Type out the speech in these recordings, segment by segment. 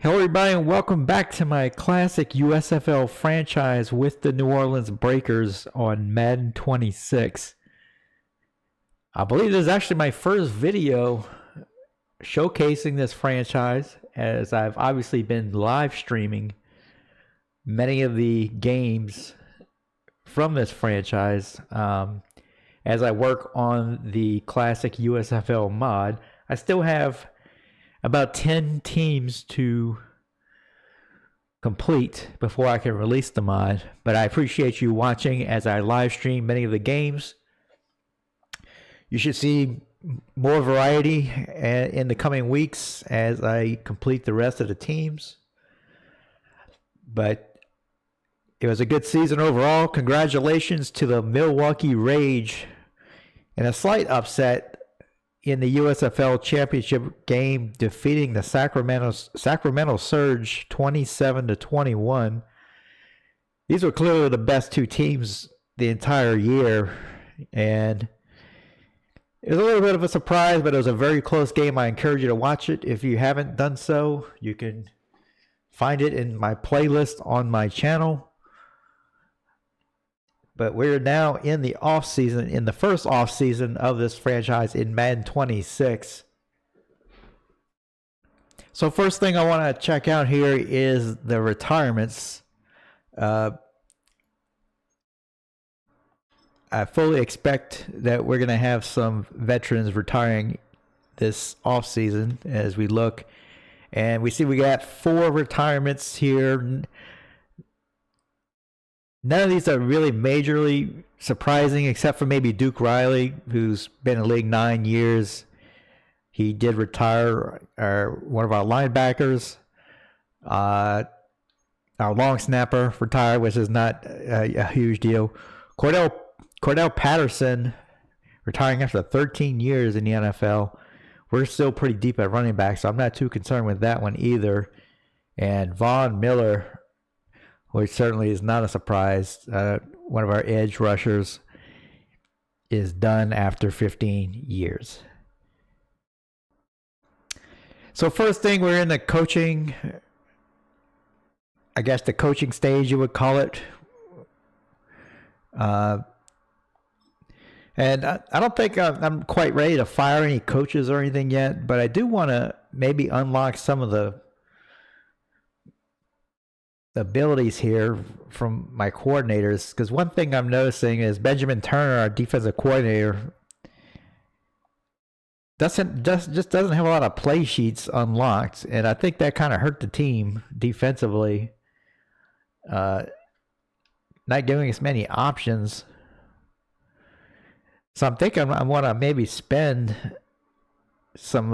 Hello everybody and welcome back to my Classic USFL Franchise with the New Orleans Breakers on Madden 26. I believe this is actually my first video showcasing this franchise, as I've obviously been live streaming many of the games from this franchise. As I work on the Classic USFL mod, I still have about 10 teams to complete before I can release the mod, but I appreciate you watching as I live stream many of the games. You should see more variety in the coming weeks as I complete the rest of the teams. But it was a good season overall. Congratulations to the Milwaukee Rage and a slight upset in the USFL Championship game, defeating the Sacramento Surge 27-21. These were clearly the best two teams the entire year, and it was a little bit of a surprise, but it was a very close game. I encourage you to watch it. If you haven't done so, you can find it in my playlist on my channel. But we're now in the offseason, in the first offseason of this franchise in Madden 26. So first thing I want to check out here is the retirements. I fully expect that we're going to have some veterans retiring this offseason as we look. And we see we got 4 retirements here. None of these are really majorly surprising, except for maybe Duke Riley, who's been in the league 9 years. He did retire one of our linebackers. Our long snapper retired, which is not a huge deal. Cordell Patterson retiring after 13 years in the NFL. We're still pretty deep at running back, so I'm not too concerned with that one either. And Von Miller, which certainly is not a surprise. One of our edge rushers is done after 15 years. So first thing, we're in the coaching, I guess the coaching stage you would call it. And I don't think I'm quite ready to fire any coaches or anything yet, but I do want to maybe unlock some of the abilities here from my coordinators, because one thing I'm noticing is Benjamin Turner, our defensive coordinator, just doesn't have a lot of play sheets unlocked, and I think that kind of hurt the team defensively, not giving us many options. So I'm thinking I want to maybe spend some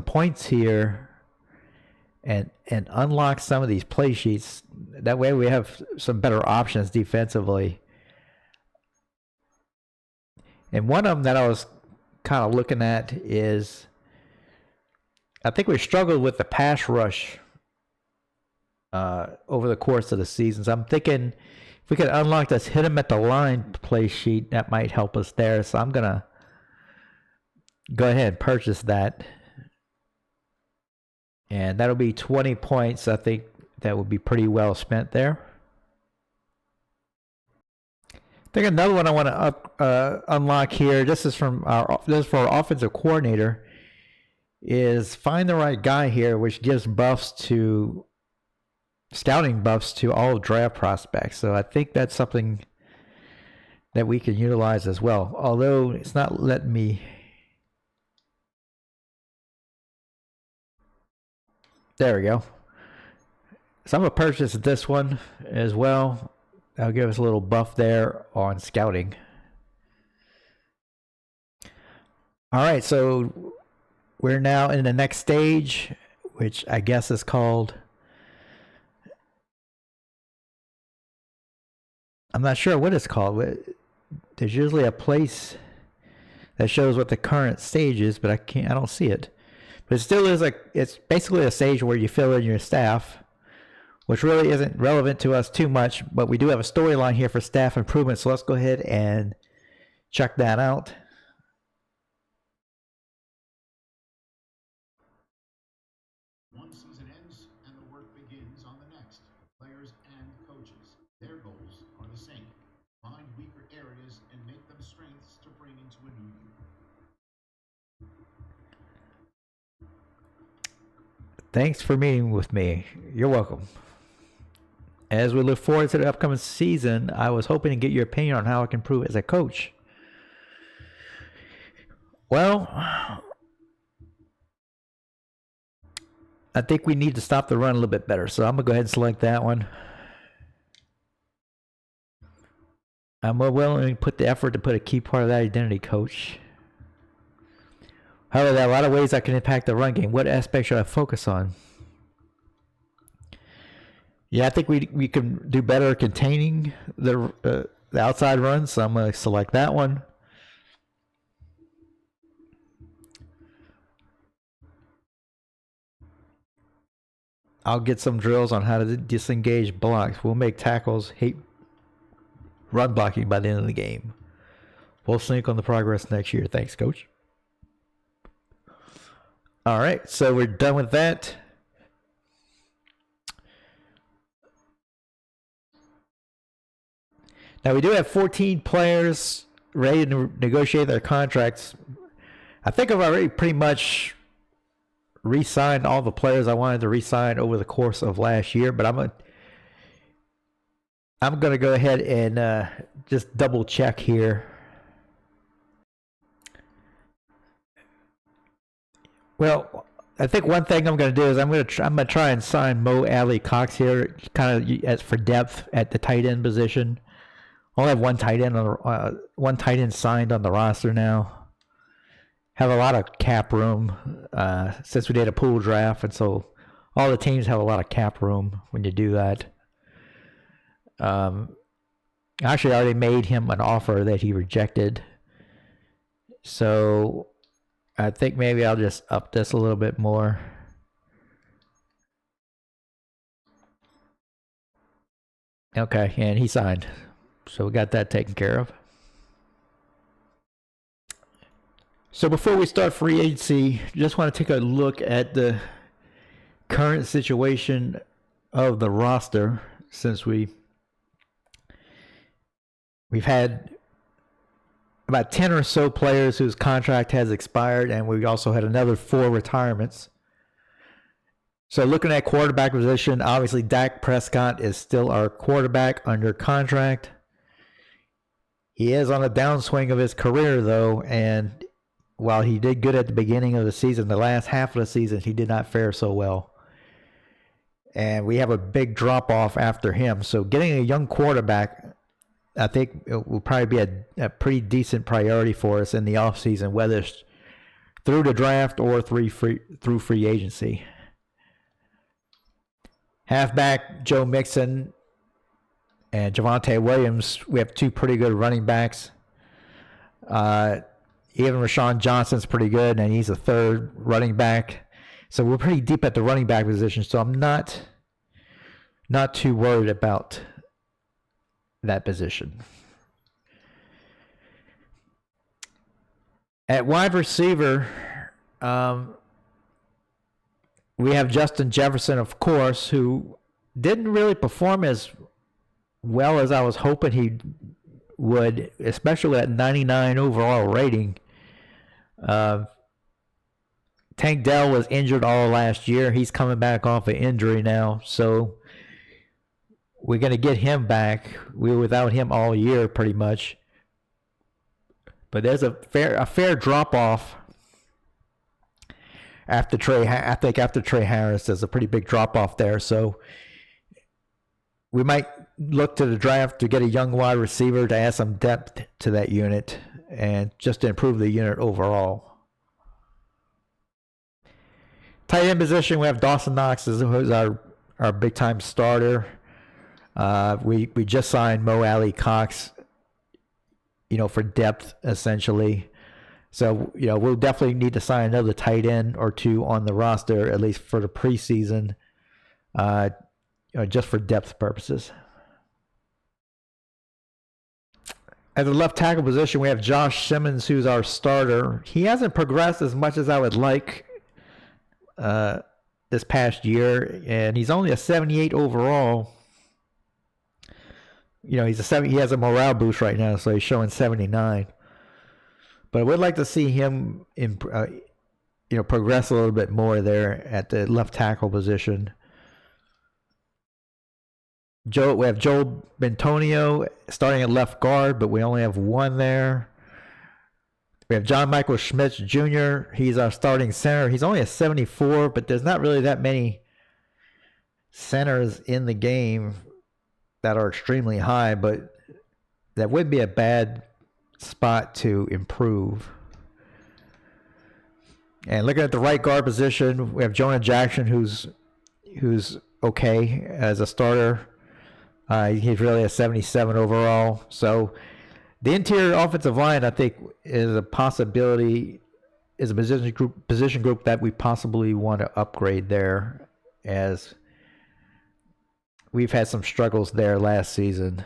points here and unlock some of these play sheets. That way we have some better options defensively. And one of them that I was kind of looking at is, I think we struggled with the pass rush over the course of the season. So I'm thinking if we could unlock this hit him at the line play sheet, that might help us there. So I'm going to go ahead and purchase that. And that'll be 20 points. I think that would be pretty well spent there. I think another one I want to unlock here, this is for our offensive coordinator, is find the right guy here, which gives scouting buffs to all draft prospects. So I think that's something that we can utilize as well. Although it's not letting me. There we go. So I'm going to purchase this one as well. That'll give us a little buff there on scouting. All right, so we're now in the next stage, which I guess is called, I'm not sure what it's called. There's usually a place that shows what the current stage is, but I don't see it. But it still is it's basically a stage where you fill in your staff, which really isn't relevant to us too much, but we do have a storyline here for staff improvement, so let's go ahead and check that out. One season ends, Players and coaches, their goals are the same. Find weaker areas and make them strengths to bring into a new year. Thanks for meeting with me. You're welcome. As we look forward to the upcoming season, I was hoping to get your opinion on how I can improve as a coach. Well, I think we need to stop the run a little bit better, so I'm going to go ahead and select that one. I'm willing to put the effort to put a key part of that identity, coach. However, there are a lot of ways I can impact the run game. What aspect should I focus on? Yeah, I think we can do better containing the outside runs, so I'm going to select that one. I'll get some drills on how to disengage blocks. We'll make tackles hate run blocking by the end of the game. We'll sync on the progress next year. Thanks, coach. All right, so we're done with that. Now, we do have 14 players ready to negotiate their contracts. I think I've already pretty much re-signed all the players I wanted to re-sign over the course of last year, but I'm going to go ahead and just double check here. Well, I think one thing I'm going to do is I'm going to try and sign Mo Alley Cox here, kind of for depth at the tight end position. I'll have one tight end signed on the roster now. Have a lot of cap room since we did a pool draft, and so all the teams have a lot of cap room when you do that. Actually, I already made him an offer that he rejected, so I think maybe I'll just up this a little bit more. Okay, and he signed. So we got that taken care of. So before we start free agency, just want to take a look at the current situation of the roster since we've had about 10 or so players whose contract has expired, and we also had another 4 retirements. So looking at quarterback position, obviously Dak Prescott is still our quarterback under contract. He is on a downswing of his career, though, and while he did good at the beginning of the season, the last half of the season, he did not fare so well. And we have a big drop-off after him. So getting a young quarterback, I think it will probably be a pretty decent priority for us in the offseason, whether it's through the draft or through free agency. Halfback, Joe Mixon and Javonte Williams, we have 2 pretty good running backs. Even Rashawn Johnson's pretty good, and he's a 3rd running back. So we're pretty deep at the running back position, so I'm not too worried about that position. At wide receiver, we have Justin Jefferson, of course, who didn't really perform as well as I was hoping he would, especially at 99 overall rating. Tank Dell was injured all last year. He's coming back off an injury now, so we're going to get him back. We were without him all year pretty much. But there's a fair drop-off after Trey. I think after Trey Harris, there's a pretty big drop-off there. So we might look to the draft to get a young wide receiver to add some depth to that unit and just to improve the unit overall. Tight end position, we have Dawson Knox who's our big-time starter. We just signed Mo Alley Cox, for depth, essentially. So, we'll definitely need to sign another tight end or 2 on the roster, at least for the preseason, just for depth purposes. At the left tackle position, we have Josh Simmons, who's our starter. He hasn't progressed as much as I would like this past year, and he's only a 78 overall. he has a morale boost right now, so he's showing 79. But I would like to see him progress a little bit more there at the left tackle position. We have Joe Bentonio starting at left guard, but we only have one there. We have John Michael Schmitz Jr. He's our starting center. He's only a 74, but there's not really that many centers in the game that are extremely high, but that would be a bad spot to improve. And looking at the right guard position, we have Jonah Jackson, who's okay as a starter. He's really a 77 overall. So the interior offensive line, I think, is a possibility, is a position group that we possibly want to upgrade there, as we've had some struggles there last season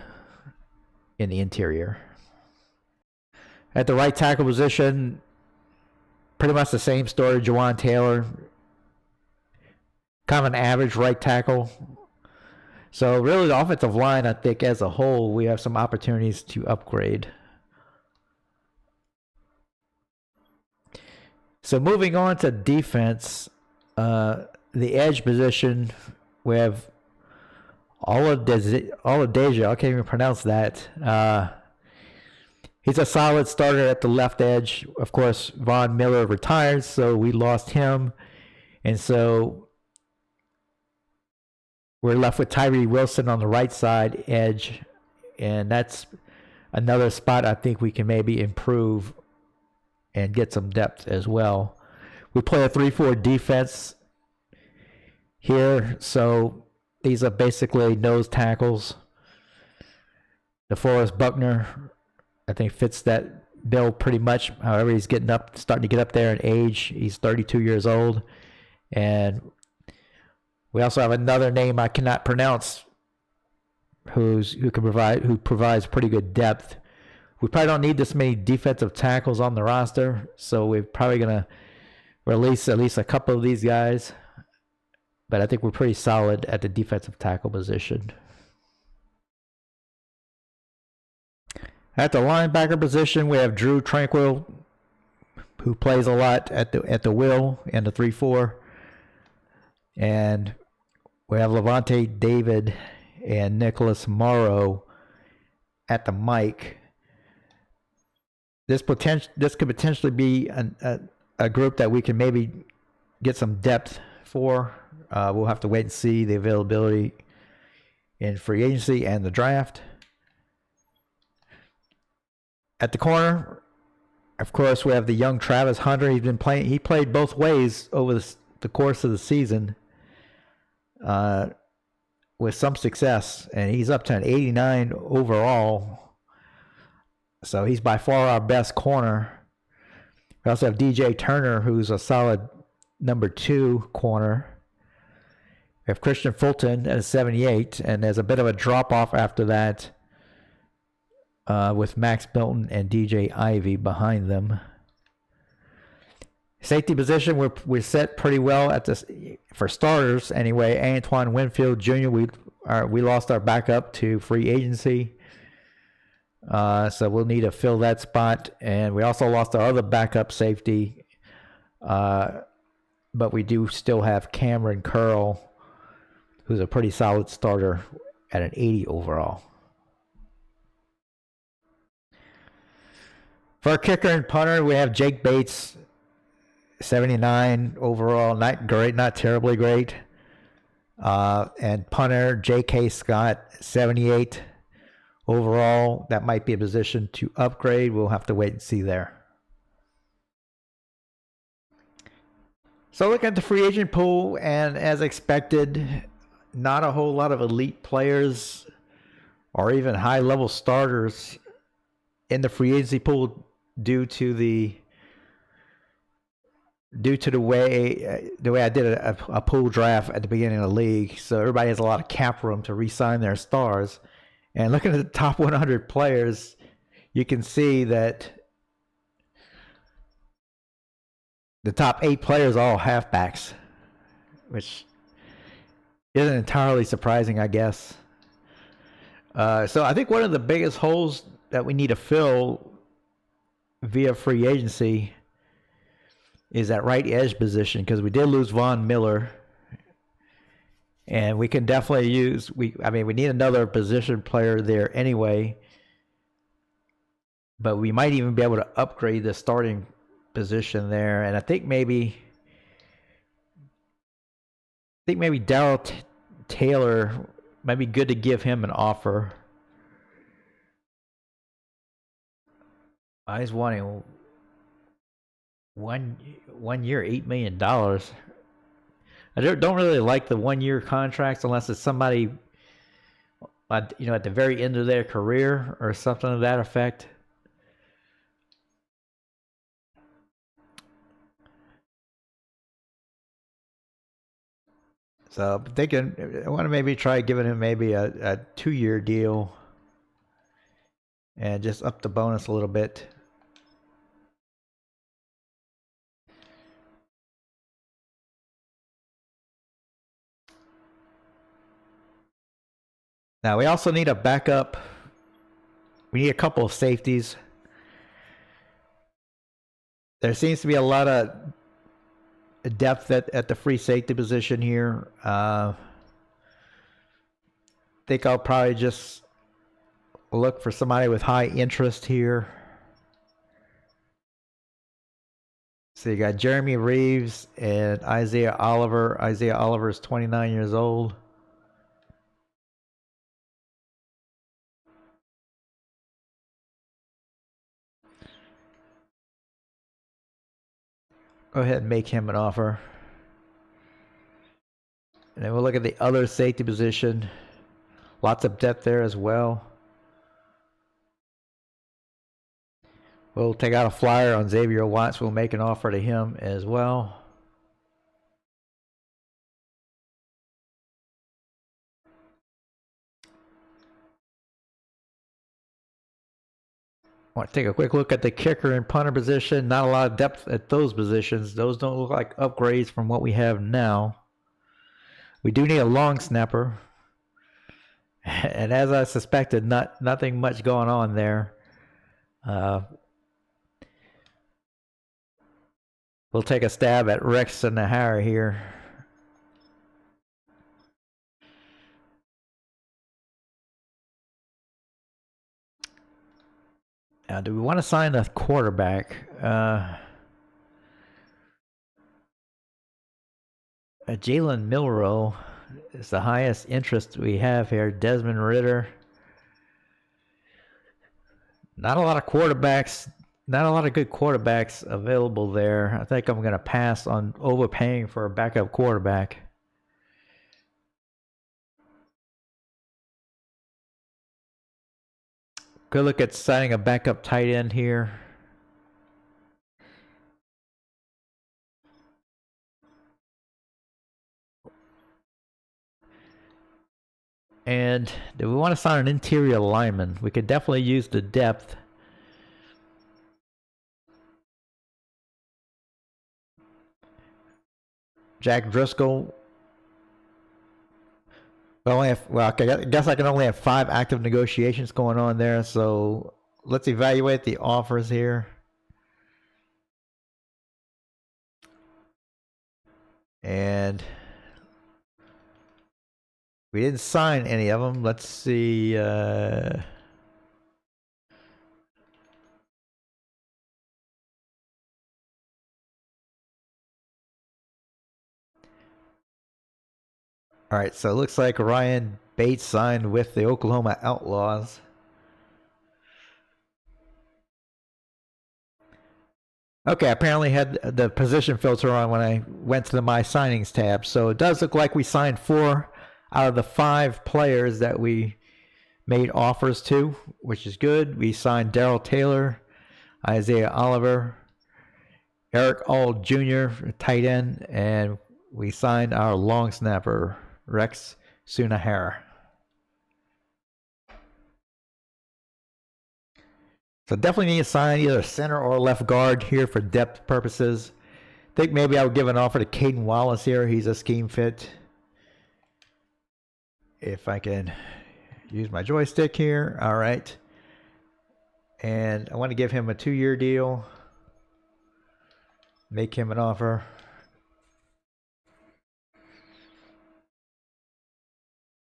in the interior. At the right tackle position, pretty much the same story. Jawan Taylor, kind of an average right tackle. So really the offensive line, I think as a whole, we have some opportunities to upgrade. So moving on to defense, the edge position, we have Oladeja, I can't even pronounce that. He's a solid starter at the left edge. Of course, Von Miller retired, so we lost him. And so we're left with Tyree Wilson on the right side edge. And that's another spot I think we can maybe improve and get some depth as well. We play a 3-4 defense here. So these are basically nose tackles. DeForest Buckner, I think, fits that bill pretty much. However, he's starting to get up there in age. He's 32 years old. And we also have another name I cannot pronounce who provides pretty good depth. We probably don't need this many defensive tackles on the roster, so we're probably going to release at least a couple of these guys. But I think we're pretty solid at the defensive tackle position. At the linebacker position, we have Drew Tranquil, who plays a lot at the will and the 3-4. And we have Levante David and Nicholas Morrow at the mic. This could potentially be a group that we can maybe get some depth for. We'll have to wait and see the availability in free agency and the draft. At the corner, of course, we have the young Travis Hunter. He played both ways over the course of the season with some success, and he's up to an 89 overall. So he's by far our best corner. We also have DJ Turner, who's a solid number 2 corner. We have Christian Fulton at a 78, and there's a bit of a drop-off after that with Max Milton and DJ Ivy behind them. Safety position, we're set pretty well at this for starters anyway. Antoine Winfield Jr. We lost our backup to free agency, so we'll need to fill that spot. And we also lost our other backup safety, but we do still have Cameron Curl, who's a pretty solid starter at an 80 overall. For our kicker and punter, we have Jake Bates, 79 overall, not great, not terribly great. And punter J.K. Scott, 78 overall. That might be a position to upgrade. We'll have to wait and see there. So looking at the free agent pool, and as expected, not a whole lot of elite players or even high-level starters in the free agency pool due to the way I did a pool draft at the beginning of the league. So everybody has a lot of cap room to re-sign their stars. And looking at the top 100 players, you can see that the top 8 players are all halfbacks, which isn't entirely surprising, I guess. So I think one of the biggest holes that we need to fill via free agency is that right edge position, because we did lose Von Miller, and we can definitely use we need another position player there anyway, but we might even be able to upgrade the starting position there. And I think maybe Darryl Taylor might be good to give him an offer. He's wanting 1 year, $8 million. I don't really like the 1 year contracts unless it's somebody, at the very end of their career or something to that effect. So I'm thinking, I want to maybe try giving him maybe a 2 year deal and just up the bonus a little bit. Now we also need a backup. We need a couple of safeties. There seems to be a lot of depth at the free safety position here. Think I'll probably just look for somebody with high interest here. So you got Jeremy Reeves and Isaiah Oliver. Isaiah Oliver is 29 years old. Go ahead and make him an offer. And then we'll look at the other safety position. Lots of depth there as well. We'll take out a flyer on Xavier Watts. We'll make an offer to him as well. I want to take a quick look at the kicker and punter position. Not a lot of depth at those positions. Those don't look like upgrades from what we have now. We do need a long snapper. And as I suspected, nothing much going on there. We'll take a stab at Rex Sinahara here. Now, do we want to sign a quarterback? Jalen Milroe is the highest interest we have here. Desmond Ritter. Not a lot of quarterbacks. Not a lot of good quarterbacks available there. I think I'm going to pass on overpaying for a backup quarterback. Good look at signing a backup tight end here. And do we want to sign an interior lineman? We could definitely use the depth. Jack Driscoll. I guess I can only have 5 active negotiations going on there. So let's evaluate the offers here. And we didn't sign any of them. Let's see. All right, so it looks like Ryan Bates signed with the Oklahoma Outlaws. Okay, apparently had the position filter on when I went to the My Signings tab. So it does look like we signed 4 out of the 5 players that we made offers to, which is good. We signed Darryl Taylor, Isaiah Oliver, Eric Auld Jr., tight end, and we signed our long snapper, Rex Sinahara. So definitely need to sign either center or left guard here for depth purposes. I think maybe I would give an offer to Caden Wallace here. He's a scheme fit. If I can use my joystick here. All right. And I want to give him a 2-year deal. Make him an offer.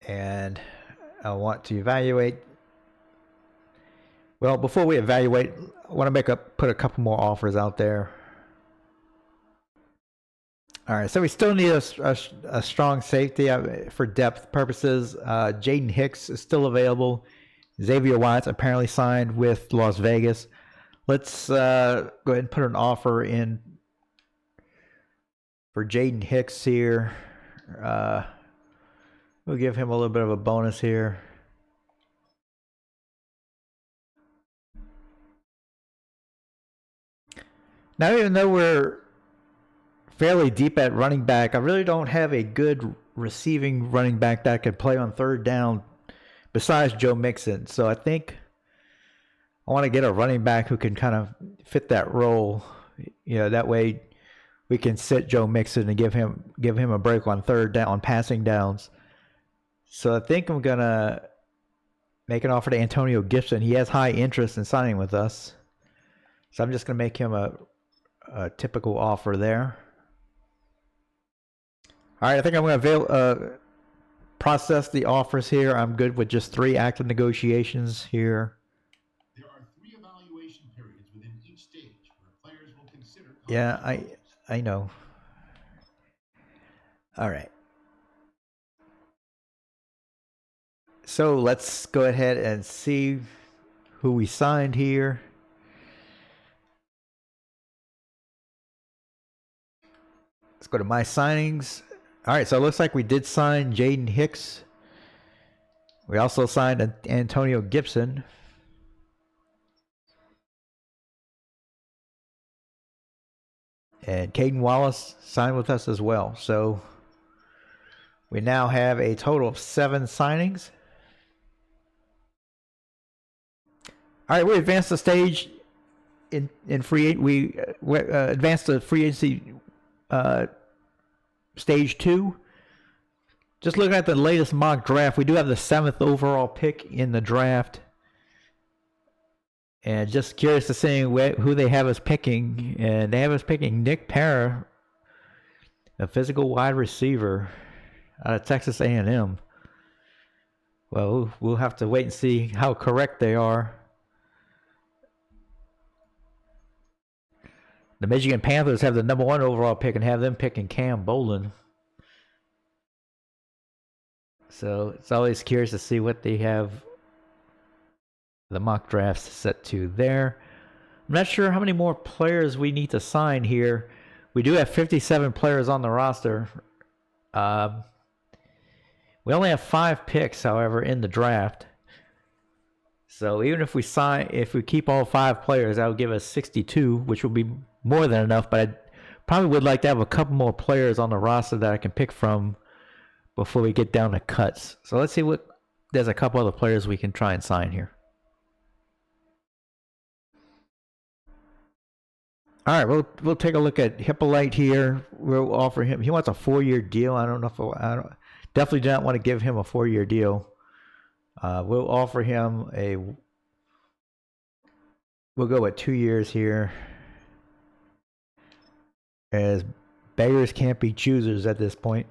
And I want to evaluate. Well, before we evaluate, I want to put a couple more offers out there. All right, so we still need a strong safety for depth purposes. Jaden Hicks is still available. Xavier Watts apparently signed with Las Vegas. Let's go ahead and put an offer in for Jaden Hicks here. We'll give him a little bit of a bonus here. Now, even though we're fairly deep at running back, I really don't have a good receiving running back that can play on third down besides Joe Mixon. So I think I want to get a running back who can kind of fit that role. That way we can sit Joe Mixon and give him a break on third down, on passing downs. So I think I'm going to make an offer to Antonio Gibson. He has high interest in signing with us. So I'm just going to make him a typical offer there. All right, I think I'm going to process the offers here. I'm good with just 3 active negotiations here. There are 3 evaluation periods within each stage where players will consider. Yeah, I know. All right. So let's go ahead and see who we signed here. Let's go to my signings. All right, so it looks like we did sign Jaden Hicks. We also signed Antonio Gibson. And Caden Wallace signed with us as well. So we now have a total of 7 signings. All right, we advanced the stage in free. We advanced the free agency stage 2. Just looking at the latest mock draft, we do have the 7th overall pick in the draft, and just curious to see who they have us picking. And they have us picking Nick Parra, a physical wide receiver out of Texas A&M. Well, we'll have to wait and see how correct they are. The Michigan Panthers have the number 1 overall pick and have them picking Cam Bolin. So it's always curious to see what they have the mock drafts set to there. I'm not sure how many more players we need to sign here. We do have 57 players on the roster. We only have 5 picks, however, in the draft. So even if we keep all 5 players, that would give us 62, which will be more than enough. But I probably would like to have a couple more players on the roster that I can pick from before we get down to cuts. So let's see there's a couple other players we can try and sign here. All right, we'll take a look at Hippolyte here. We'll offer him. He wants a 4-year deal. I don't know if definitely do not want to give him a 4-year deal. We'll offer him we'll go with 2 years here, as beggars can't be choosers at this point.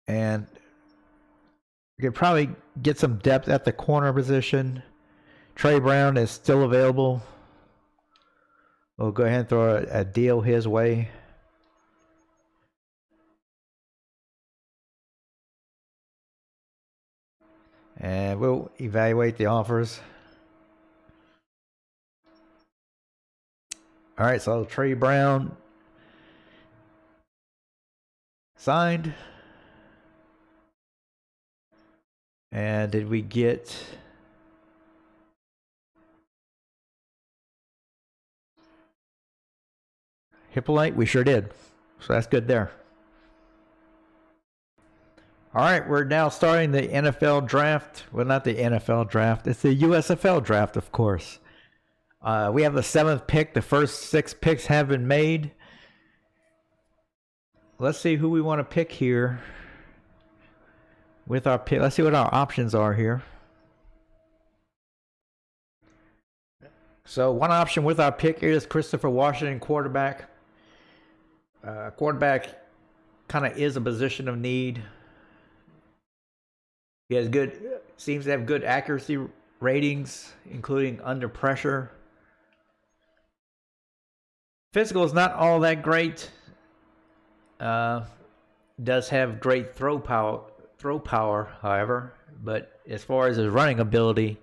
And we could probably get some depth at the corner position. Trey Brown is still available. We'll go ahead and throw a deal his way. And we'll evaluate the offers. All right, so Trey Brown signed. And did we get Hippolyte? We sure did. So that's good there. All right, we're now starting the NFL draft. Well, not the NFL draft. It's the USFL draft, of course. We have the 7th pick. The first 6 picks have been made. Let's see who we want to pick here. with our pick. Let's see what our options are here. So one option with our pick is Christopher Washington, quarterback. Quarterback kind of is a position of need. He has seems to have good accuracy ratings, including under pressure. Physical is not all that great. Does have great throw power, however, but as far as his running ability,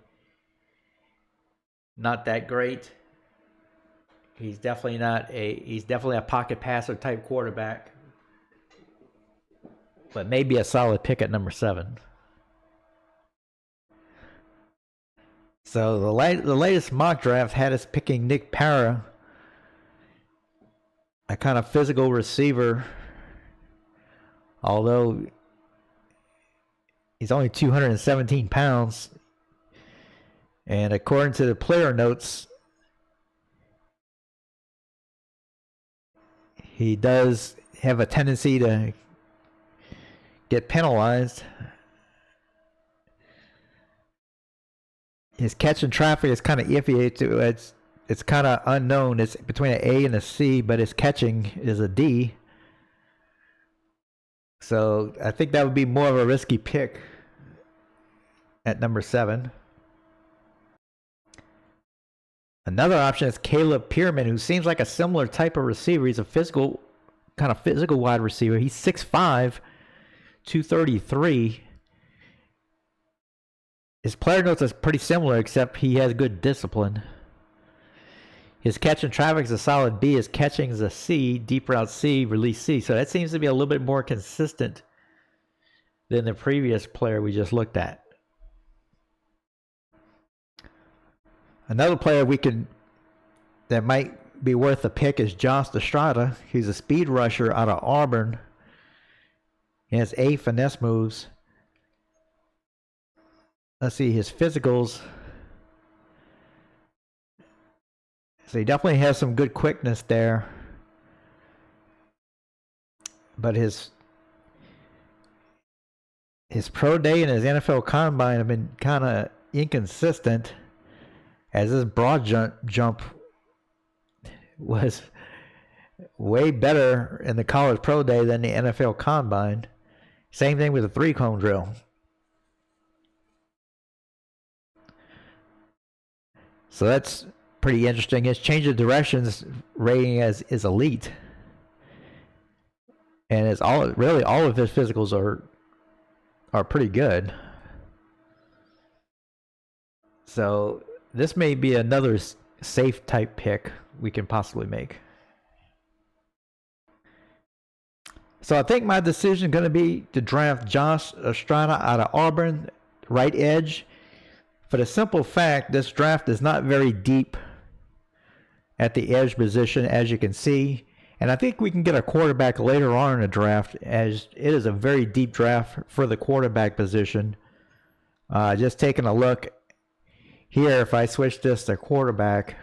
not that great. He's definitely a pocket passer type quarterback, but maybe a solid pick at number 7. So the latest mock draft had us picking Nick Parra, a kind of physical receiver, although he's only 217 pounds. And according to the player notes, he does have a tendency to get penalized. His catch in traffic is kind of iffy. It's kind of unknown. It's between an A and a C, but his catching is a D. So I think that would be more of a risky pick at number 7. Another option is Caleb Pierman, who seems like a similar type of receiver. He's a physical wide receiver. He's 6'5", 233. His player notes is pretty similar, except he has good discipline. His catch in traffic is a solid B. His catching is a C, deep route C, release C. So that seems to be a little bit more consistent than the previous player we just looked at. Another player that might be worth a pick is Josh Estrada. He's a speed rusher out of Auburn. He has 8 finesse moves. Let's see his physicals. So he definitely has some good quickness there. But his pro day and his NFL combine have been kind of inconsistent, as his broad jump was way better in the college pro day than the NFL combine. Same thing with the 3-cone drill. So that's pretty interesting. His change of directions rating is elite. And all of his physicals are pretty good. So this may be another safe type pick we can possibly make. So I think my decision is going to be to draft Josh Estrada out of Auburn, right edge. For the simple fact, this draft is not very deep at the edge position, as you can see. And I think we can get a quarterback later on in the draft, as it is a very deep draft for the quarterback position. Just taking a look here, if I switch this to quarterback,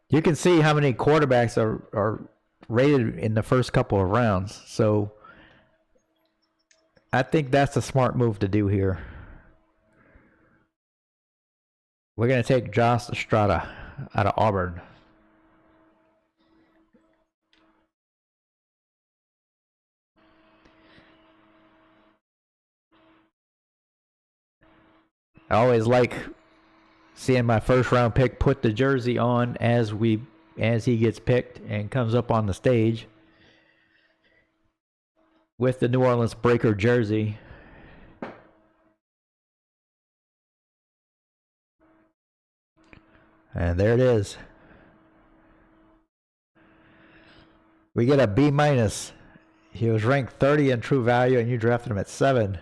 you can see how many quarterbacks are rated in the first couple of rounds. So I think that's a smart move to do here. We're going to take Josh Estrada out of Auburn. I always like seeing my first round pick put the jersey on as he gets picked and comes up on the stage with the New Orleans Breaker jersey. And there it is. We get a B-. He was ranked 30 in true value, and you drafted him at 7.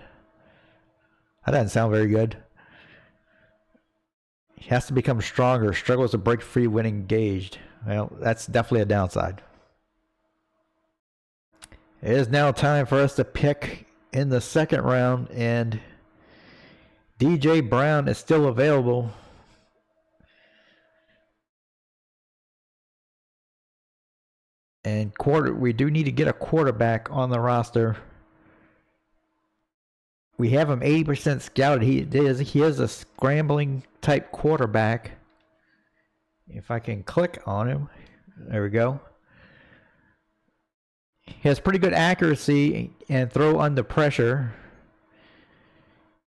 That doesn't sound very good. He has to become stronger. Struggles to break free when engaged. Well, that's definitely a downside. It is now time for us to pick in the second round, and DJ Brown is still available. And we do need to get a quarterback on the roster. we have him 80% scouted. He is a scrambling type quarterback. If I can click on him, there we go. He has pretty good accuracy and throw under pressure.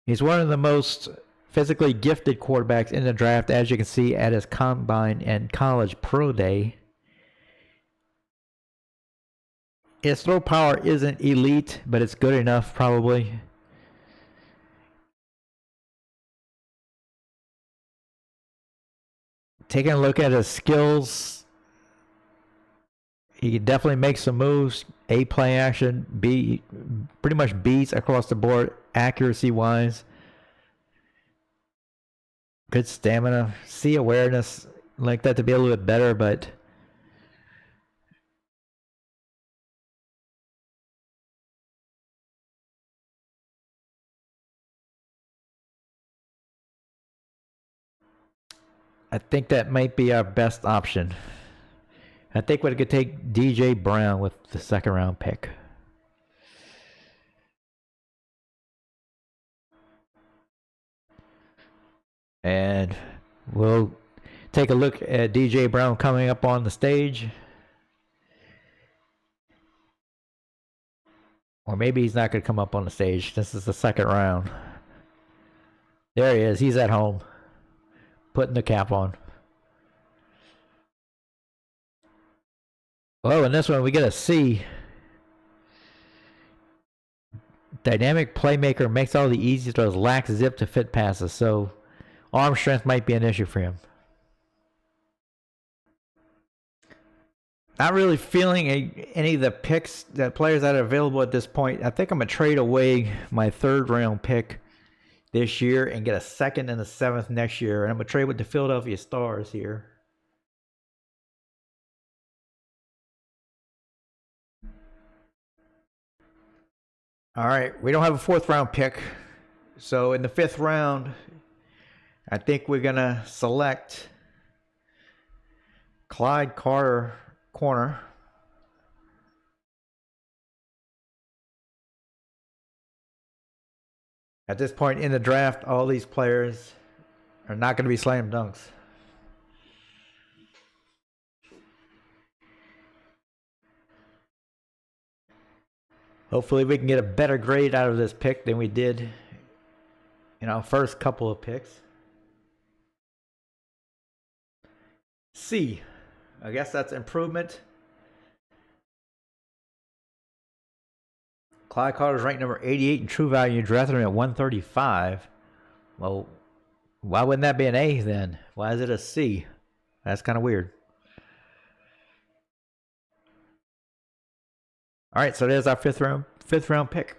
He's one of the most physically gifted quarterbacks in the draft, as you can see at his combine and college pro day. His throw power isn't elite, but it's good enough probably. Taking a look at his skills, he can definitely make some moves. A, play action. B, pretty much B's across the board accuracy wise. Good stamina. C, awareness. Like that to be a little bit better, but I think that might be our best option. I think we could take DJ Brown with the second round pick. And we'll take a look at DJ Brown coming up on the stage. Or maybe he's not going to come up on the stage. This is the second round. There he is. He's at home. Putting the cap on. Oh, in this one we get a C. Dynamic playmaker, makes all the easy throws, lacks zip to fit passes. So arm strength might be an issue for him. Not really feeling any of the picks, the players that are available at this point. I think I'm going to trade away my third round pick this year and get a second and a seventh next year. And I'm going to trade with the Philadelphia Stars here. All right, we don't have a fourth round pick. So in the fifth round, I think we're going to select Clyde Carter, corner. At this point in the draft, all these players are not going to be slam dunks. Hopefully we can get a better grade out of this pick than we did in our first couple of picks. C. I guess that's improvement. Clyde Carter's ranked number 88 in true value. Drafted him at 135. Well, why wouldn't that be an A then? Why is it a C? That's kind of weird. All right, so there's our fifth round pick.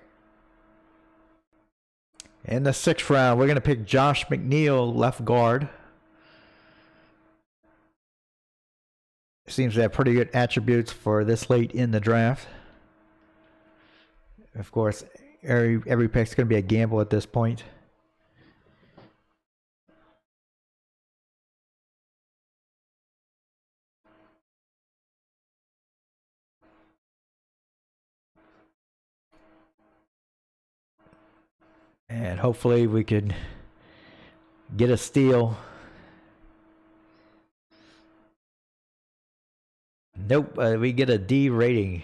In the sixth round, we're going to pick Josh McNeil, left guard. Seems to have pretty good attributes for this late in the draft. Of course, every pick's going to be a gamble at this point. And hopefully we could get a steal. Nope, we get a D rating.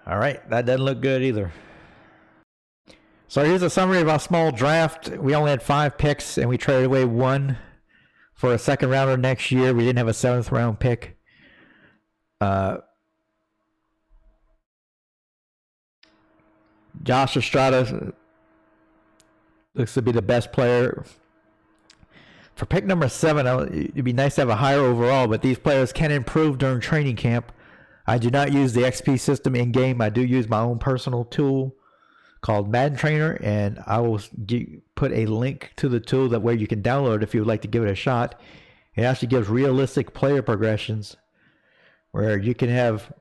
All right, that doesn't look good either. So here's a summary of our small draft. We only had 5 picks, and we traded away 1 for a second rounder next year. We didn't have a 7th round pick. Josh Estrada looks to be the best player. For pick number 7, it'd be nice to have a higher overall, but these players can improve during training camp. I do not use the XP system in game. I do use my own personal tool called Madden Trainer, and I will put a link to the tool that where you can download if you would like to give it a shot. It actually gives realistic player progressions where you can have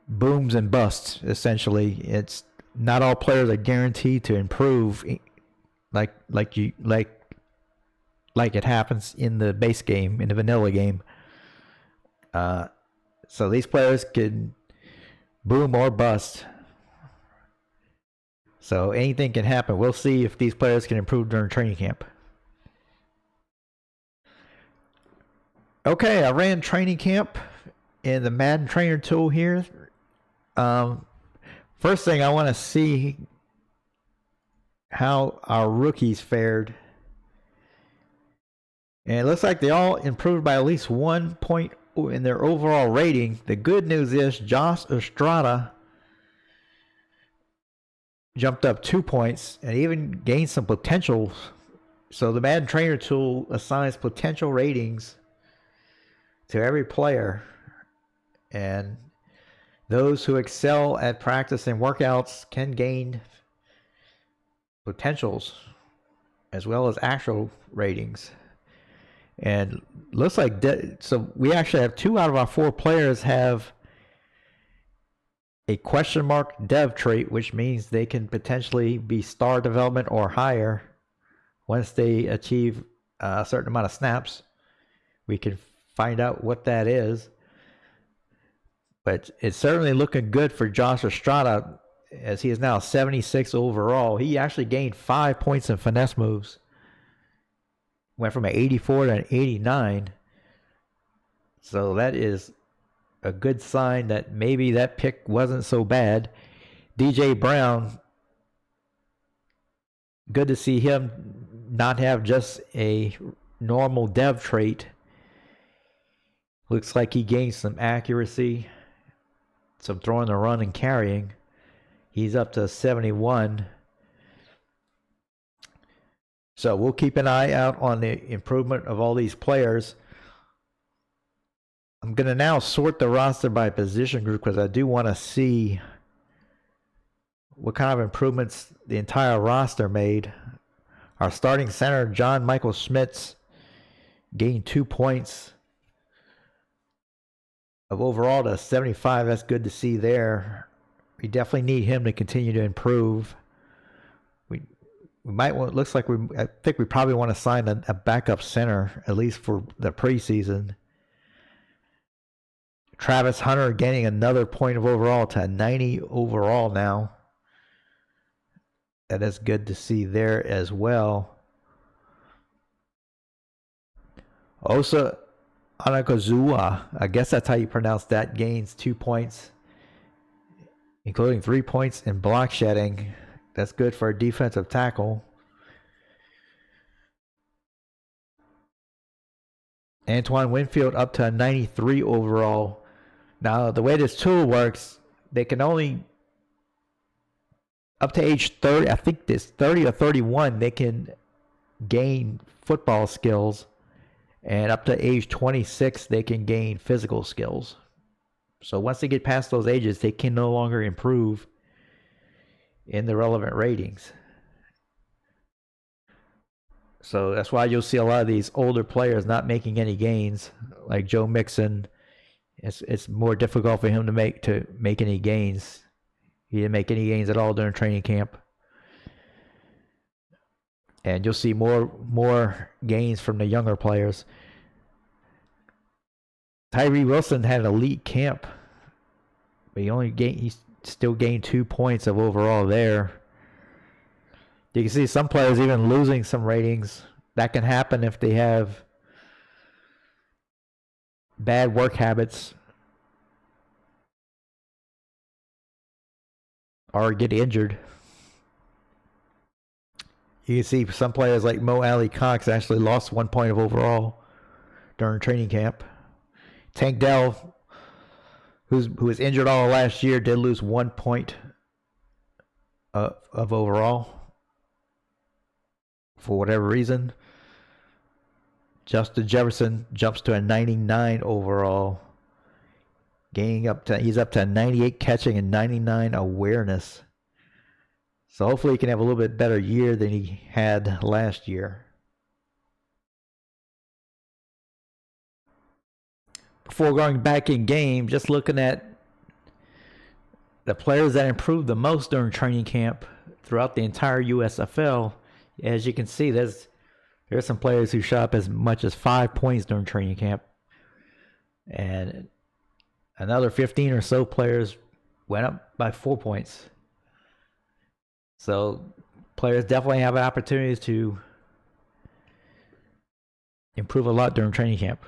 booms and busts. Essentially, it's not all players are guaranteed to improve like it happens in the base game, in the vanilla game. So these players can boom or bust. So anything can happen. We'll see if these players can improve during training camp. Okay, I ran training camp in the Madden Trainer tool here. First thing, I want to see how our rookies fared. And it looks like they all improved by at least 1 point in their overall rating. The good news is Josh Estrada jumped up 2 points and even gained some potential. So the Madden Trainer tool assigns potential ratings to every player. And those who excel at practice and workouts can gain potentials as well as actual ratings. And looks like so we actually have 2 out of our 4 players have a question mark dev trait, which means they can potentially be star development or higher once they achieve a certain amount of snaps. We can find out what that is. But it's certainly looking good for Josh Estrada, as he is now 76 overall. He actually gained 5 points in finesse moves. Went from an 84 to an 89. So that is a good sign that maybe that pick wasn't so bad. DJ Brown, good to see him not have just a normal dev trait. Looks like he gained some accuracy, some throwing the run and carrying. He's up to 71. So we'll keep an eye out on the improvement of all these players. I'm going to now sort the roster by position group because I do want to see what kind of improvements the entire roster made. Our starting center, John Michael Schmitz, gained 2 points of overall to 75. That's good to see there. We definitely need him to continue to improve. We might want, looks like I think we probably want to sign a backup center, at least for the preseason. Travis Hunter gaining another point of overall to 90 overall now. That is good to see there as well. Osa Anakazuwa, I guess that's how you pronounce that, gains 2 points, including 3 points in block shedding. That's good for a defensive tackle. Antoine Winfield up to a 93 overall. Now, the way this tool works, they can only, up to age 30, I think it's 30 or 31, they can gain football skills. And up to age 26, they can gain physical skills. So once they get past those ages, they can no longer improve in the relevant ratings. So that's why you'll see a lot of these older players not making any gains, like Joe Mixon. It's more difficult for him to make any gains. He didn't make any gains at all during training camp. And you'll see more gains from the younger players. Tyree Wilson had an elite camp, but he still gained 2 points of overall there. You can see some players even losing some ratings. That can happen if they have bad work habits or get injured. You can see some players like Mo Alley Cox actually lost 1 point of overall during training camp. Tank Dell, who was injured all last year, did lose 1 point of overall for whatever reason. Justin Jefferson jumps to a 99 overall, he's up to 98 catching and 99 awareness. So hopefully he can have a little bit better year than he had last year. Before going back in game, just looking at the players that improved the most during training camp throughout the entire USFL. As you can see, there's some players who shot up as much as 5 points during training camp. And Another 15 or so players went up by 4 points. So players definitely have opportunities to improve a lot during training camp.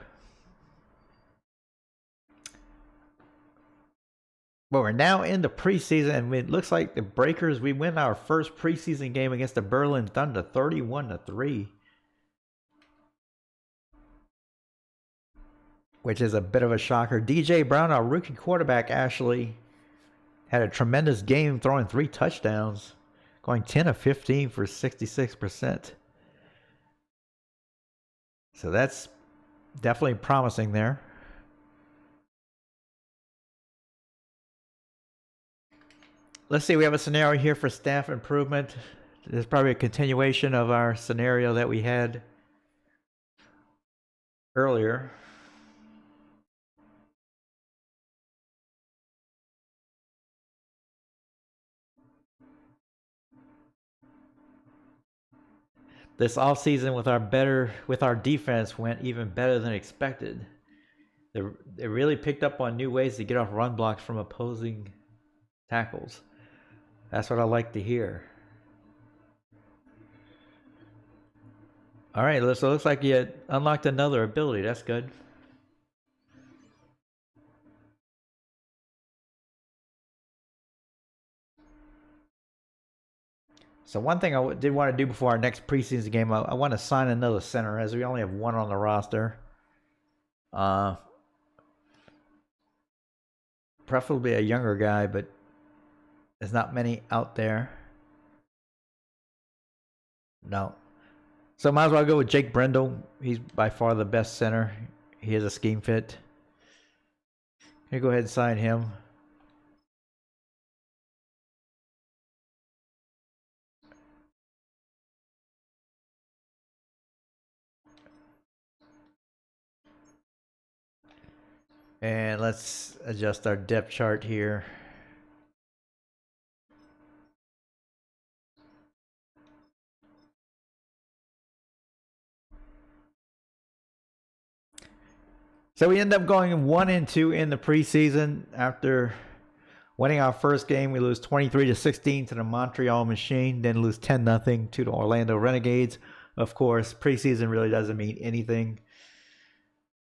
But we're now in the preseason, and it looks like the Breakers, we win our first preseason game against the Berlin Thunder, 31-3. Which is a bit of a shocker. DJ Brown, our rookie quarterback, actually had a tremendous game, throwing 3 touchdowns, going 10 of 15 for 66%. So that's definitely promising there. Let's see, we have a scenario here for staff improvement. This is probably a continuation of our scenario that we had earlier. This offseason with our defense went even better than expected. They really picked up on new ways to get off run blocks from opposing tackles. That's what I like to hear. All right, so it looks like you unlocked another ability. That's good. So one thing I did want to do before our next preseason game, I want to sign another center, as we only have one on the roster. Preferably a younger guy, but there's not many out there. No. So might as well go with Jake Brendel. He's by far the best center. He has a scheme fit. I'm gonna go ahead and sign him. And let's adjust our depth chart here. So we end up going 1-2 in the preseason. After winning our first game, we lose 23-16 to the Montreal Machine, then lose 10-0 to the Orlando Renegades. Of course, preseason really doesn't mean anything.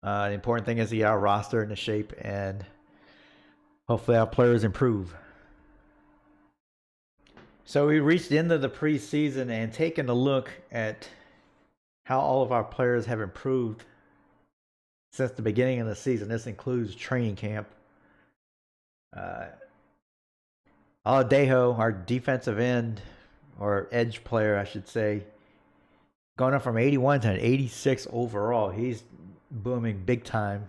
The important thing is to get our roster into shape, and hopefully our players improve. So we reached the end of the preseason and taken a look at how all of our players have improved since the beginning of the season. This includes training camp. Aladejo, our defensive end, or edge player, I should say, going up from 81 to an 86 overall. He's booming big time.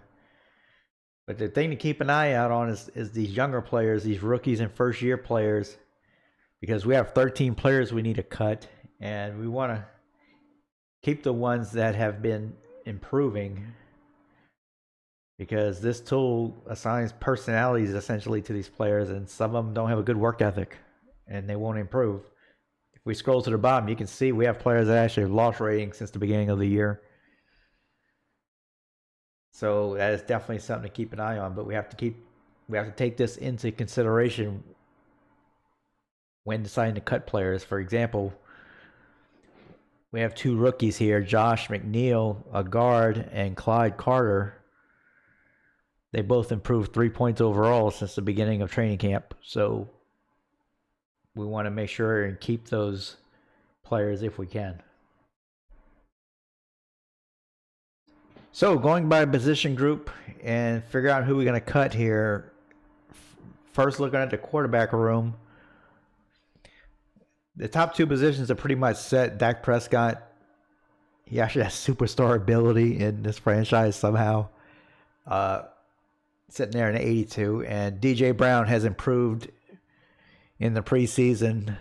But the thing to keep an eye out on is these younger players, these rookies and first-year players, because we have 13 players we need to cut, and we want to keep the ones that have been improving, because this tool assigns personalities essentially to these players, and some of them don't have a good work ethic, and they won't improve. If we scroll to the bottom, you can see we have players that actually have lost ratings since the beginning of the year. So that is definitely something to keep an eye on, but we have to take this into consideration when deciding to cut players. For example, we have 2 rookies here, Josh McNeil, a guard, and Clyde Carter. They both improved 3 points overall since the beginning of training camp. So we want to make sure and keep those players if we can. So going by position group and figure out who we're going to cut here. First, looking at the quarterback room. The top 2 positions are pretty much set. Dak Prescott, he actually has superstar ability in this franchise somehow. Sitting there in 82. And DJ Brown has improved in the preseason.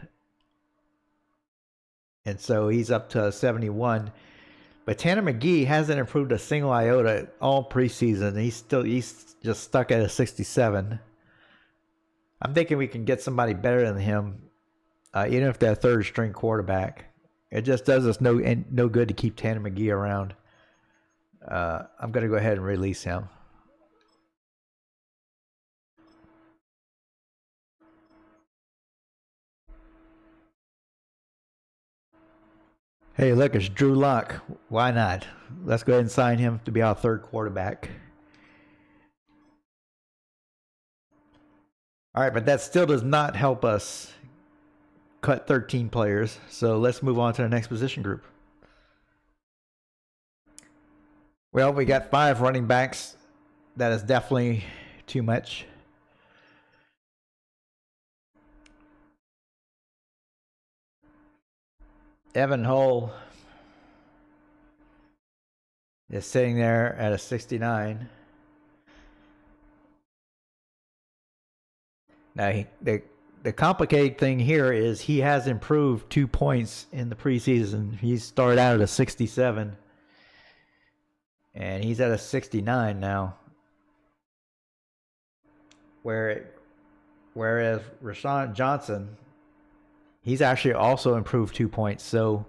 And so he's up to 71. But Tanner McGee hasn't improved a single iota all preseason. He's just stuck at a 67. I'm thinking we can get somebody better than him, even if they're third string quarterback. It just does us no good to keep Tanner McGee around. I'm going to go ahead and release him. Hey, look, it's Drew Lock. Why not? Let's go ahead and sign him to be our third quarterback. All right, but that still does not help us cut 13 players. So let's move on to the next position group. Well, we got 5 running backs. That is definitely too much. Evan Hull is sitting there at a 69. Now, the complicated thing here is he has improved 2 points in the preseason. He started out at a 67, and he's at a 69 now. Whereas Rashawn Johnson, he's actually also improved 2 points. So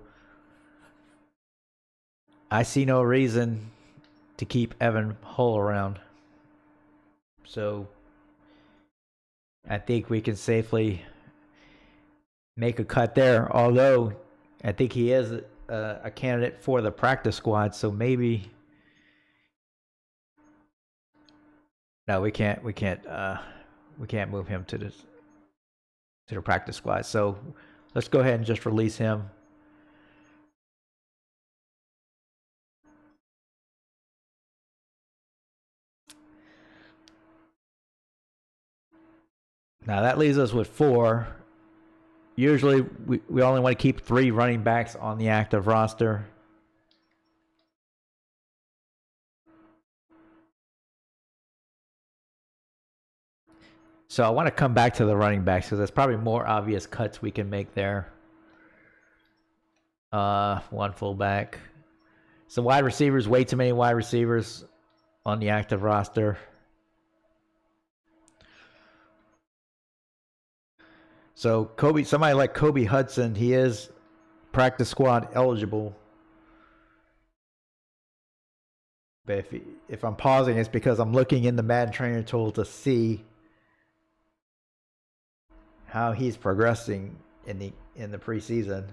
I see no reason to keep Evan Hull around. So I think we can safely make a cut there. Although I think he is a candidate for the practice squad. So maybe no, we can't move him to the practice squad. So let's go ahead and just release him. Now that leaves us with 4. Usually we only want to keep 3 running backs on the active roster. So I want to come back to the running backs because there's probably more obvious cuts we can make there. 1 fullback. So wide receivers, way too many wide receivers on the active roster. So somebody like Kobe Hudson, he is practice squad eligible. But if I'm pausing, it's because I'm looking in the Madden trainer tool to see how he's progressing in the preseason.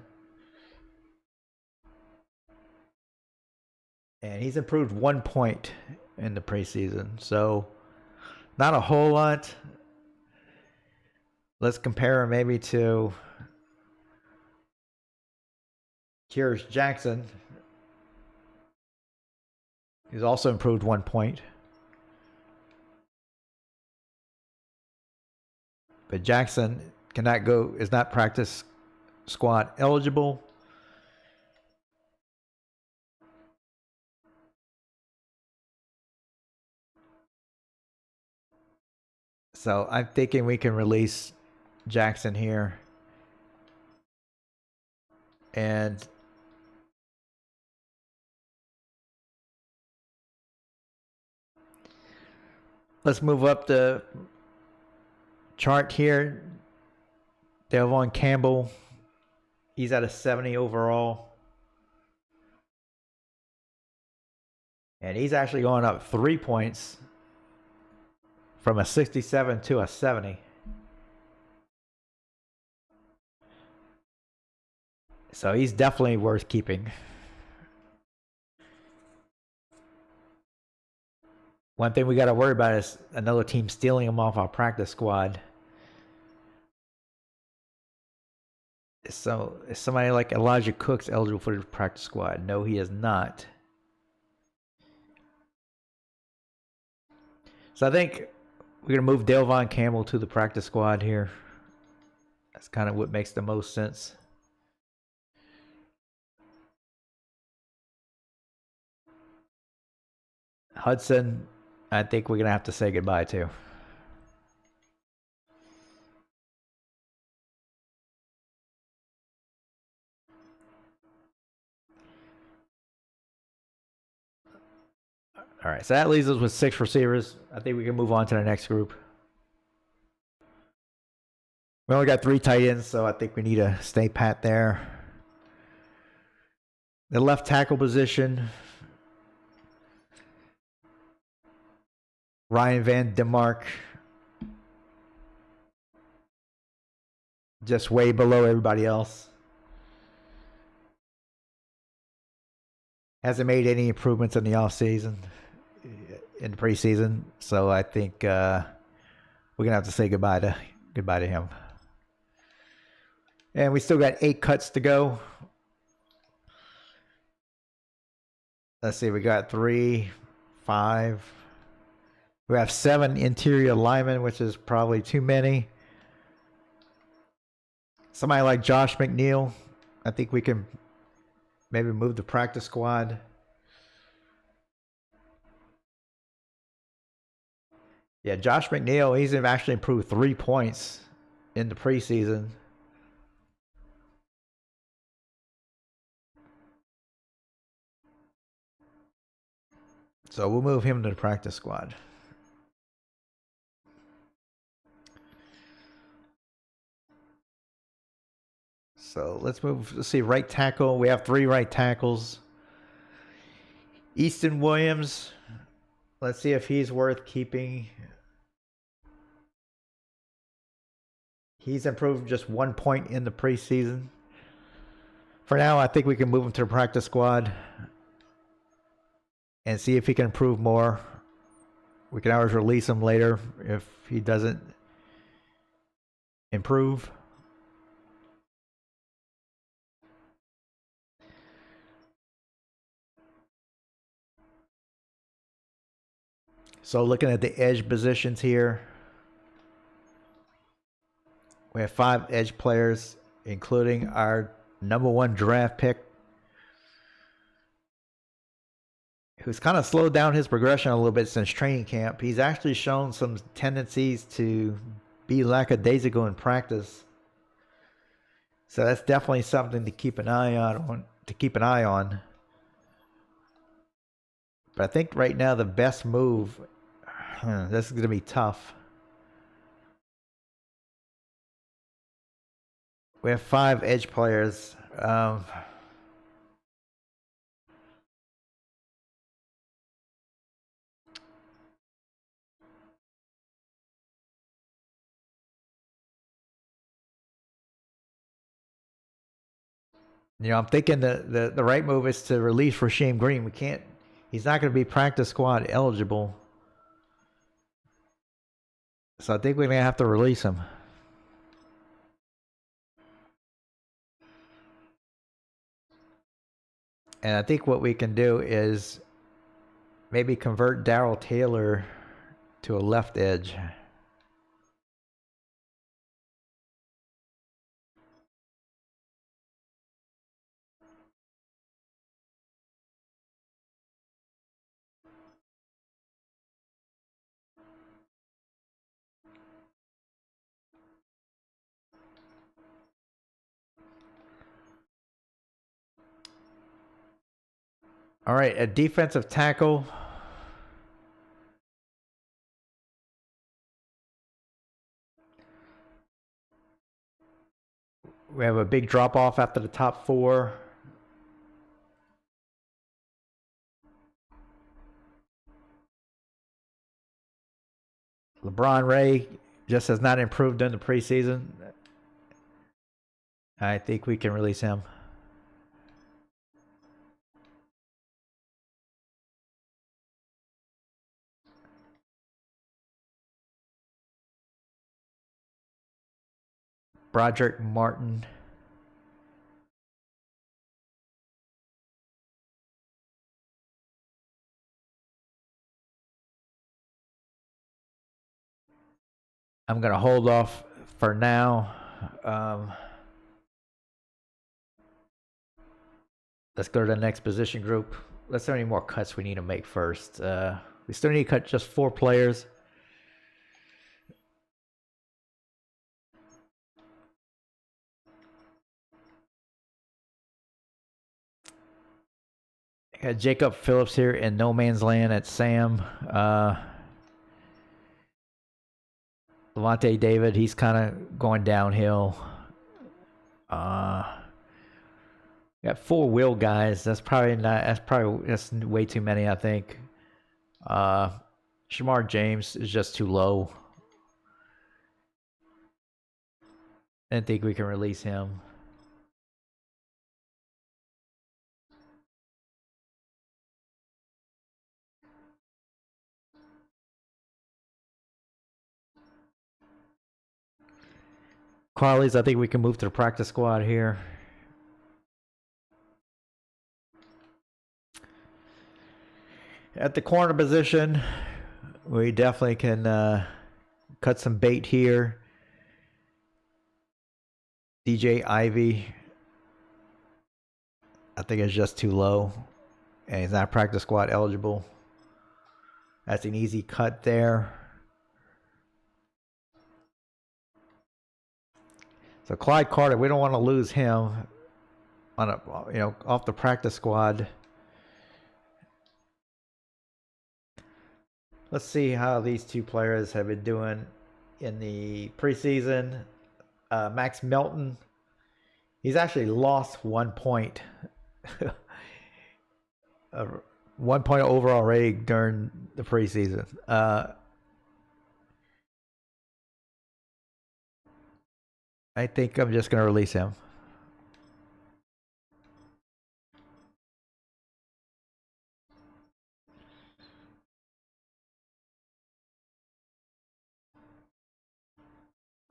And he's improved 1 point in the preseason. So not a whole lot. Let's compare him maybe to Kyrus Jackson. He's also improved 1 point. But Jackson is not practice squad eligible. So I'm thinking we can release Jackson here. And let's move up the chart here. Delvon Campbell, he's at a 70 overall. And he's actually going up 3 points from a 67 to a 70. So he's definitely worth keeping. One thing we got to worry about is another team stealing him off our practice squad. So is somebody like Elijah Cooks eligible for the practice squad? No, he is not. So I think we're going to move Delvon Campbell to the practice squad here. That's kind of what makes the most sense. Hudson, I think we're going to have to say goodbye to. All right, so that leaves us with 6 receivers. I think we can move on to the next group. We only got 3 tight ends, so I think we need to stay pat there. The left tackle position, Ryan Van DeMark, just way below everybody else. Hasn't made any improvements in the offseason, in the preseason. So I think we're gonna have to say goodbye to him. And we still got 8 cuts to go. Let's see, we got 3, 5. We have 7 interior linemen, which is probably too many. Somebody like Josh McNeil, I think we can maybe move the practice squad. Yeah, Josh McNeil, he's actually improved 3 points in the preseason. So we'll move him to the practice squad. So let's move. Let's see, right tackle. We have 3 right tackles. Easton Williams. Let's see if he's worth keeping. He's improved just 1 point in the preseason. For now, I think we can move him to the practice squad and see if he can improve more. We can always release him later if he doesn't improve. So looking at the edge positions here, we have 5 edge players, including our #1 draft pick, who's kind of slowed down his progression a little bit since training camp. He's actually shown some tendencies to be lackadaisical in practice. So that's definitely something to keep an eye on. But I think right now the best move, this is going to be tough. We have 5 edge players. I'm thinking the right move is to release Rasheem Green. He's not going to be practice squad eligible. So I think we're going to have to release him. And I think what we can do is maybe convert Darrell Taylor to a left edge. All right, a defensive tackle. We have a big drop off after the top 4. LeBron Ray just has not improved during the preseason. I think we can release him. Broderick Martin. I'm going to hold off for now. Let's go to the next position group. Let's see how many more cuts we need to make first. We still need to cut just 4 players. I got Jacob Phillips here in no man's land at Sam. Levante David, he's kind of going downhill. Got 4 wheel guys. That's way too many, I think. Shamar James is just too low. I don't think we can release him. Carly's, I think we can move to the practice squad here. At the corner position, we definitely can cut some bait here. DJ Ivy, I think it's just too low, and he's not practice squad eligible. That's an easy cut there. So Clyde Carter, we don't want to lose him on a, off the practice squad. Let's see how these two players have been doing in the preseason. Max Melton, he's actually lost 1 point. 1 point overall rating during the preseason. I think I'm just going to release him.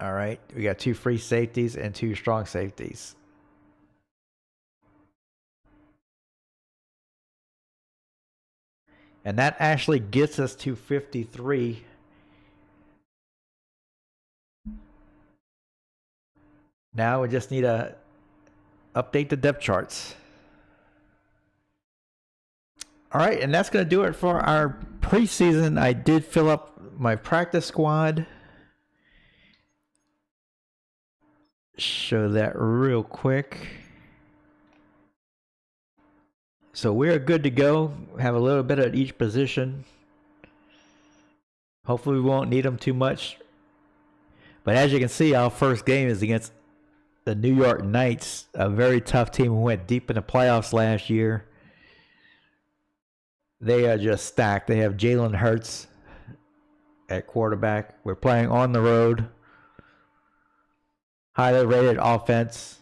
All right, we got 2 free safeties and 2 strong safeties. And that actually gets us to 53. Now we just need to update the depth charts. All right, and that's going to do it for our preseason. I did fill up my practice squad. Show that real quick. So we're good to go. Have a little bit at each position. Hopefully we won't need them too much. But as you can see, our first game is against the New York Knights, a very tough team who went deep in the playoffs last year. They are just stacked. They have Jalen Hurts at quarterback. We're playing on the road. Highly rated offense.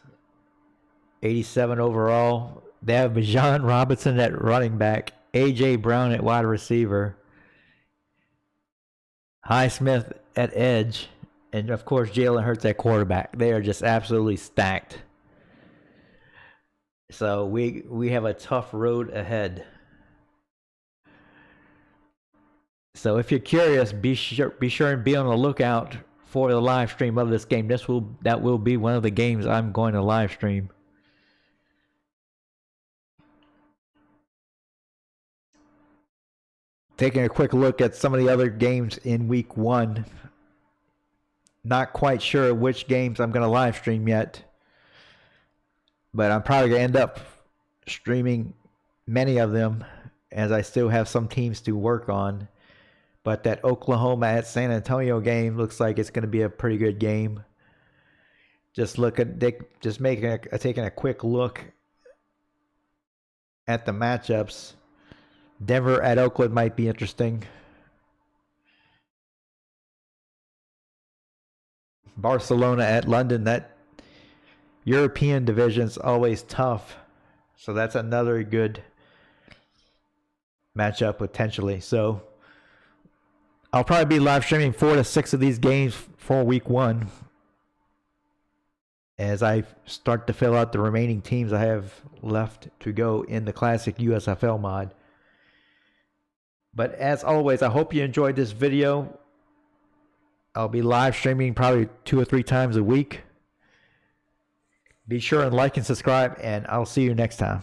87 overall. They have Bijan Robinson at running back. A.J. Brown at wide receiver. Highsmith at edge. And, of course, Jalen Hurts at quarterback. They are just absolutely stacked. So we have a tough road ahead. So if you're curious, be sure and be on the lookout for the live stream of this game. That will be one of the games I'm going to live stream. Taking a quick look at some of the other games in week 1. Not quite sure which games I'm going to live stream yet. But I'm probably going to end up streaming many of them, as I still have some teams to work on. But that Oklahoma at San Antonio game looks like it's going to be a pretty good game. Taking a quick look at the matchups. Denver at Oakland might be interesting. Barcelona at London. That European division's always tough. So that's another good matchup potentially. So I'll probably be live streaming 4 to 6 of these games for week 1 as I start to fill out the remaining teams I have left to go in the Classic USFL mod. But as always, I hope you enjoyed this video. I'll be live streaming probably 2 or 3 times a week. Be sure and like and subscribe, and I'll see you next time.